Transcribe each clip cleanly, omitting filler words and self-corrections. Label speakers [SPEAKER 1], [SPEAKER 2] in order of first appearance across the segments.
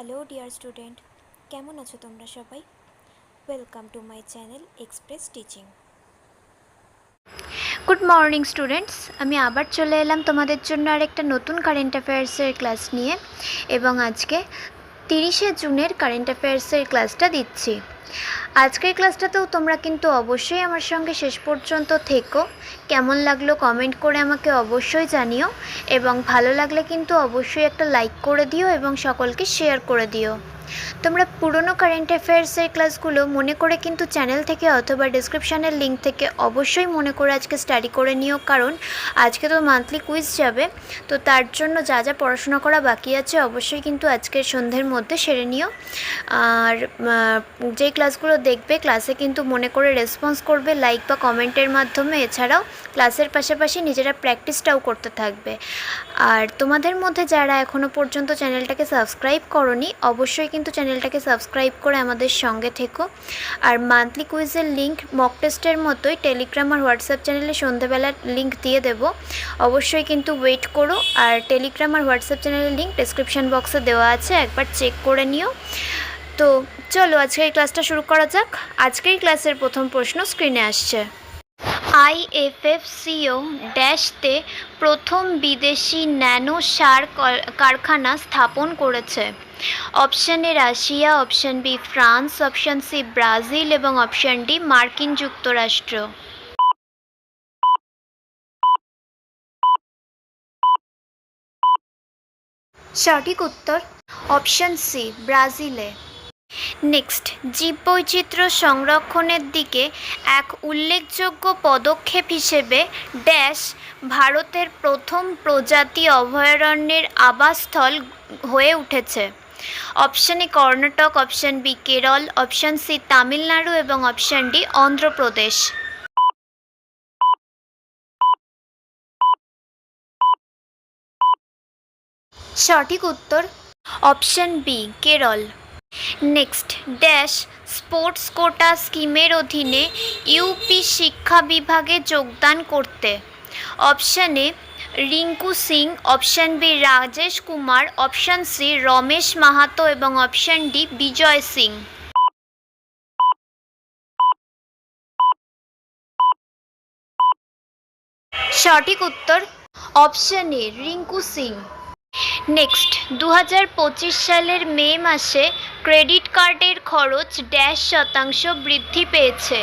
[SPEAKER 1] Hello dear student, কেমন আছো তোমরা সবাই? Welcome to my channel express teaching.
[SPEAKER 2] Good morning students, আমি আবার চলে এলাম তোমাদের জন্য আরেকটা নতুন কারেন্ট অ্যাফেয়ার্সের ক্লাস নিয়ে। এবং আজকে 30শে জুনের কারেন্ট অ্যাফেয়ার্সের ক্লাসটা দিচ্ছি। আজকের ক্লাসটাতেও তোমরা কিন্তু অবশ্যই আমার সঙ্গে শেষ পর্যন্ত থেকো। কেমন লাগলো কমেন্ট করে আমাকে অবশ্যই জানিও, এবং ভালো লাগলে কিন্তু অবশ্যই একটা লাইক করে দিও এবং সকলকে শেয়ার করে দিও। তোমরা পুরনো কারেন্ট অ্যাফেয়ার্সের ক্লাসগুলো মনে করে কিন্তু চ্যানেল থেকে অথবা ডিসক্রিপশানের লিঙ্ক থেকে অবশ্যই মনে করে আজকে স্টাডি করে নিও, কারণ আজকে তো মান্থলি কুইজ যাবে। তো তার জন্য যা যা পড়াশোনা করা বাকি আছে অবশ্যই কিন্তু আজকের সন্ধ্যের মধ্যে সেরে নিও। আর যেই ক্লাসগুলো দেখবে ক্লাসে কিন্তু মনে করে রেসপন্স করবে লাইক বা কমেন্টের মাধ্যমে। এছাড়াও ক্লাসের পাশাপাশি নিজেরা প্র্যাকটিসটাও করতে থাকবে। আর তোমাদের মধ্যে যারা এখনও পর্যন্ত চ্যানেলটাকে সাবস্ক্রাইব করোনি, অবশ্যই কিন্তু চ্যানেলটাকে সাবস্ক্রাইব করে আমাদের সঙ্গে থেকো। আর মান্থলি কুইজের লিঙ্ক মক টেস্টের মতোই টেলিগ্রাম আর হোয়াটসঅ্যাপ চ্যানেলে সন্ধ্যেবেলার লিঙ্ক দিয়ে দেবো, অবশ্যই কিন্তু ওয়েট করো। আর টেলিগ্রাম আর হোয়াটসঅ্যাপ চ্যানেলের লিঙ্ক ডেসক্রিপশান বক্সে দেওয়া আছে, একবার চেক করে নিও। তো চলো আজকের ক্লাসটা শুরু করা যাক। আজকের ক্লাসের প্রথম প্রশ্ন স্ক্রিনে আসছে। IFFCO ড্যাশতে প্রথম বিদেশি ন্যানো সার কারখানা স্থাপন করেছে। Option A Russia, option B France, option C Brazil এবং অপশান ডি মার্কিন যুক্তরাষ্ট্র। সঠিক উত্তর অপশান সি, ব্রাজিলে। নেক্সট, জীববৈচিত্র্য সংরক্ষণের দিকে এক উল্লেখযোগ্য পদক্ষেপ হিসেবে ড্যাশ ভারতের প্রথম প্রজাতি অভয়ারণ্যের আবাসস্থল হয়ে উঠেছে। Option A Karnataka, option B Kerala, option C Tamil Nadu এবং অপশান ডি অন্ধ্রপ্রদেশ। সঠিক উত্তর option B Kerala. Next, dash sports quota স্কিমের অধীনে ইউপি শিক্ষা বিভাগে যোগদান করতে। Option A Rinku Singh, option B Rajesh Kumar, option C Ramesh Mahato এবং অপশান ডি বিজয় সিং। সঠিক উত্তর option A Rinku Singh. Next, 2025 সালের মে মাসে ক্রেডিট কার্ডের খরচ ড্যাশ শতাংশ বৃদ্ধি পেয়েছে।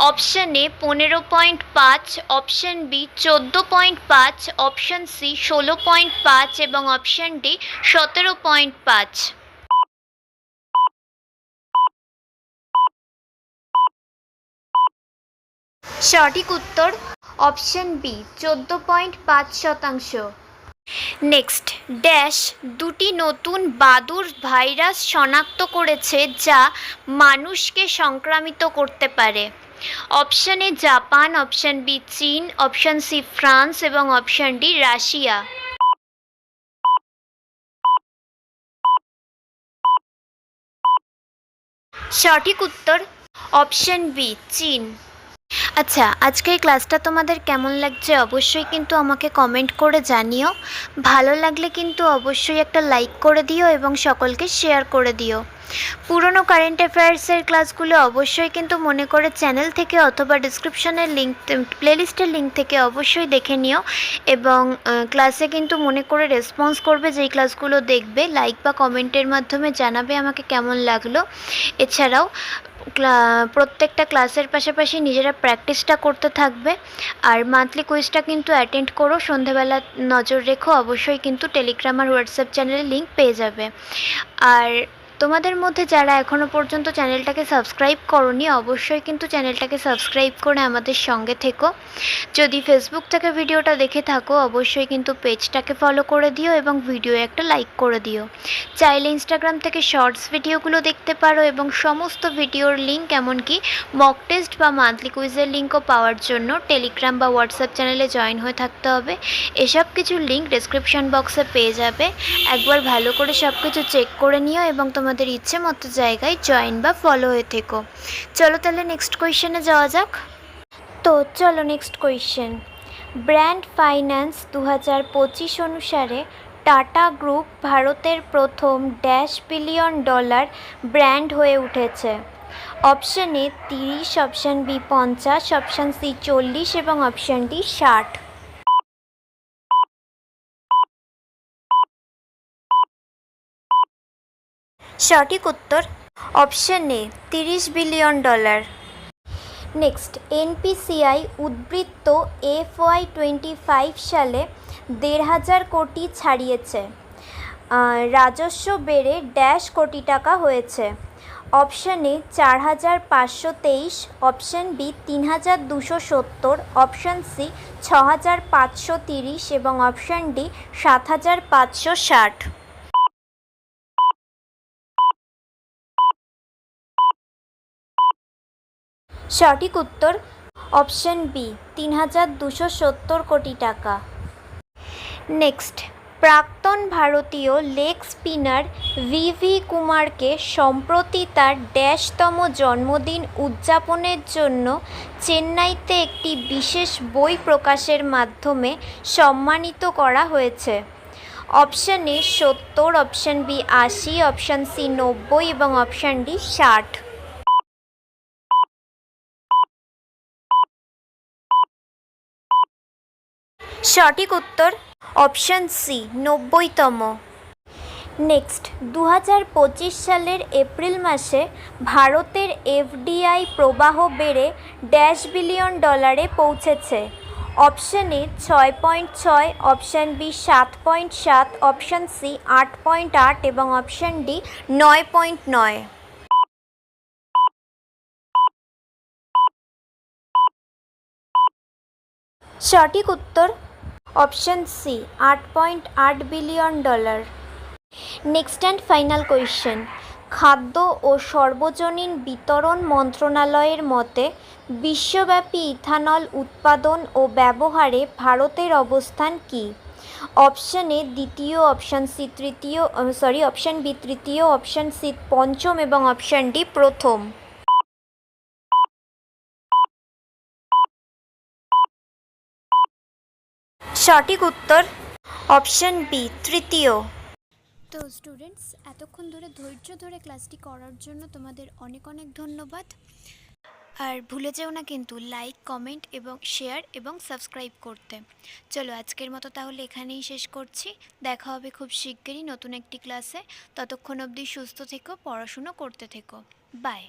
[SPEAKER 2] Option A 15.5, option B 14.5, option C 16.5 এবং অপশান ডি 17.5। সঠিক উত্তর অপশান বি 14.5%। নেক্সট, ড্যাশ দুটি নতুন বাদুড় ভাইরাস শনাক্ত করেছে যা মানুষকে সংক্রামিত করতে পারে। Option A Japan, option B চীন, অপশান সি ফ্রান্স এবং অপশান ডি রাশিয়া। সঠিক উত্তর অপশান বি চীন। আচ্ছা, আজকের ক্লাসটা তোমাদের কেমন লাগছে অবশ্যই কিন্তু আমাকে কমেন্ট করে জানিও। ভালো লাগলে কিন্তু অবশ্যই একটা লাইক করে দিও এবং সকলকে শেয়ার করে দিও। পুরনো কারেন্ট অ্যাফেয়ার্সের ক্লাসগুলো অবশ্যই কিন্তু মনে করে চ্যানেল থেকে অথবা ডিসক্রিপশনের লিঙ্ক, প্লেলিস্টের লিঙ্ক থেকে অবশ্যই দেখে নিও। এবং ক্লাসে কিন্তু মনে করে রেসপন্স করবে যেই ক্লাসগুলো দেখবে, লাইক বা কমেন্টের মাধ্যমে জানাবে আমাকে কেমন লাগলো। এছাড়াও প্রত্যেকটা ক্লাসের পাশাপাশি নিজেরা প্র্যাকটিসটা করতে থাকবে। আর মান্থলি কুইজটা কিন্তু অ্যাটেন্ড করো, সন্ধেবেলা নজর রেখো, অবশ্যই কিন্তু টেলিগ্রাম আর হোয়াটসঅ্যাপ চ্যানেলের লিঙ্ক পেয়ে যাবে। আর তোমাদের মধ্যে যারা এখনও পর্যন্ত চ্যানেলটাকে সাবস্ক্রাইব করোনি, অবশ্যই কিন্তু চ্যানেলটাকে সাবস্ক্রাইব করে আমাদের সঙ্গে থেকো। যদি ফেসবুক থেকে ভিডিওটা দেখে থাকো অবশ্যই কিন্তু পেজটাকে ফলো করে দিও এবং ভিডিও একটা লাইক করে দিও। চাইলে ইনস্টাগ্রাম থেকে শর্টস ভিডিওগুলো দেখতে পারো এবং সমস্ত ভিডিওর লিঙ্ক, এমনকি মক টেস্ট বা মান্থলি কুইজের লিঙ্কও পাওয়ার জন্য টেলিগ্রাম বা হোয়াটসঅ্যাপ চ্যানেলে জয়েন হয়ে থাকতে হবে। এসব কিছুর লিঙ্ক ডেসক্রিপশন বক্সে পেয়ে যাবে। একবার ভালো করে সব কিছু চেক করে নিও এবং তোমাদের ইচ্ছে মতো জায়গায় জয়েন বা ফলো হয়ে থেকো। চলো তাহলে নেক্সট কোয়েশ্চেনে যাওয়া যাক। তো চলো নেক্সট কোয়েশ্চেন। ব্র্যান্ড ফাইন্যান্স 2025 অনুসারে টাটা গ্রুপ ভারতের প্রথম $1 বিলিয়ন ব্র্যান্ড হয়ে উঠেছে? Option A 30, option B 50, option C 40 এবং অপশন ডি 60। সঠিক উত্তর option A $30 billion. Next, NPCI উদ্বৃত্ত FY25 সালে 1,500 কোটি ছাড়িয়েছে। রাজস্ব বেড়ে কোটি টাকা হয়েছে? Option A 4,523, option B 3,270, option C 6,530 এবং অপশন ডি 7,560। সঠিক উত্তর অপশন বি 3,270 কোটি টাকা। নেক্সট, প্রাক্তন ভারতীয় লেগ স্পিনার ভিভি কুমারকে সম্প্রতি তার তম জন্মদিন উদযাপনের জন্য চেন্নাইতে একটি বিশেষ বই প্রকাশের মাধ্যমে সম্মানিত করা হয়েছে। Option A 70, option B 80, option C 90 এবং অপশন ডি 60। সঠিক উত্তর অপশন সি 90তম। নেক্সট, 2025 সালের এপ্রিল মাসে ভারতের এফডিআই প্রবাহ বেড়ে $1 বিলিয়ন পৌঁছেছে? Option A 6.6, option B 7.7, option C 8.8 এবং অপশন ডি 9.9। সঠিক উত্তর option C 8.8 billion dollar. Next and final question, খাদ্য ও সর্বজনীন বিতরণ মন্ত্রণালয়ের মতে বিশ্বব্যাপী ইথানল উৎপাদন ও ব্যবহারে ভারতের অবস্থান কী? অপশন এ দ্বিতীয়, অপশন সি তৃতীয়, অপশন বি তৃতীয়, অপশন সি পঞ্চম এবং অপশন ডি প্রথম। সঠিক উত্তর অপশন বি তৃতীয়।
[SPEAKER 1] তো স্টুডেন্টস, এতক্ষণ ধরে ধৈর্য ধরে ক্লাসটি করার জন্য তোমাদের অনেক অনেক ধন্যবাদ। আর ভুলে যেও না কিন্তু লাইক, কমেন্ট এবং শেয়ার এবং সাবস্ক্রাইব করতে। চলো আজকের মতো তাহলে এখানেই শেষ করছি। দেখা হবে খুব শিগগিরই নতুন একটি ক্লাসে। ততক্ষণ অবধি সুস্থ থেকো, পড়াশুনো করতে থেকো। বাই।